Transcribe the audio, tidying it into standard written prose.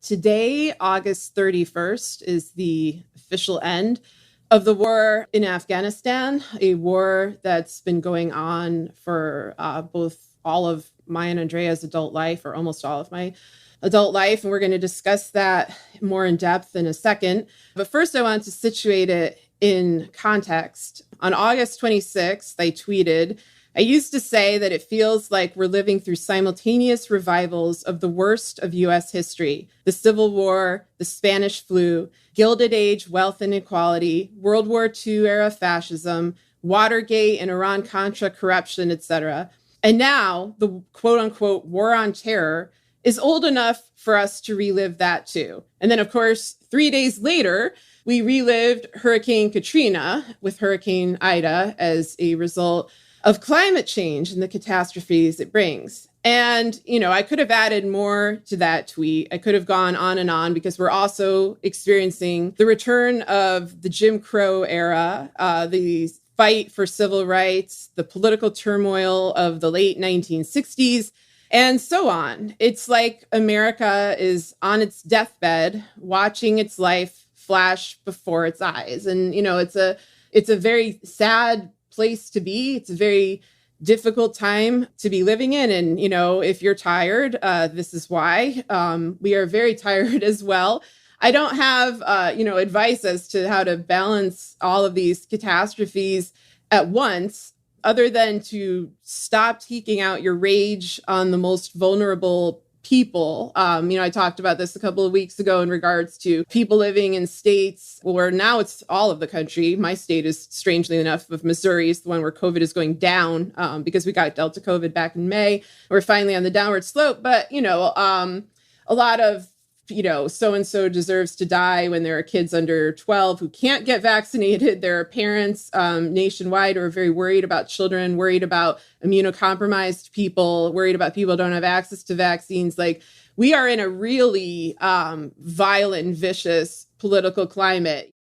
Today, August 31st, is the official end of the war in Afghanistan, a war that's been going on for both all of my and Andrea's adult life, or almost all of my adult life. And we're going to discuss that more in depth in a second. But first, I want to situate it in context. On August 26th, I tweeted, "I used to say that it feels like we're living through simultaneous revivals of the worst of U.S. history: the Civil War, the Spanish flu, Gilded Age wealth inequality, World War II era fascism, Watergate and Iran-Contra corruption, etc. And now the quote-unquote war on terror is old enough for us to relive that too." And then, of course, 3 days later, we relived Hurricane Katrina with Hurricane Ida as a result of climate change and the catastrophes it brings. And, I could have added more to that tweet. I could have gone on and on, because we're also experiencing the return of the Jim Crow era, the fight for civil rights, the political turmoil of the late 1960s, and so on. It's like America is on its deathbed, watching its life flash before its eyes. And, it's a very sad place to be. It's a very difficult time to be living in. And, if you're tired, this is why. We are very tired as well. I don't have, advice as to how to balance all of these catastrophes at once, other than to stop taking out your rage on the most vulnerable people. I talked about this a couple of weeks ago in regards to people living in states where now it's all of the country. My state is, strangely enough, of Missouri, is the one where COVID is going down, because we got Delta COVID back in May. We're finally on the downward slope. But, a lot of, so-and-so deserves to die when there are kids under 12 who can't get vaccinated. There are parents nationwide who are very worried about children, worried about immunocompromised people, worried about people who don't have access to vaccines. Like, we are in a really violent and vicious political climate.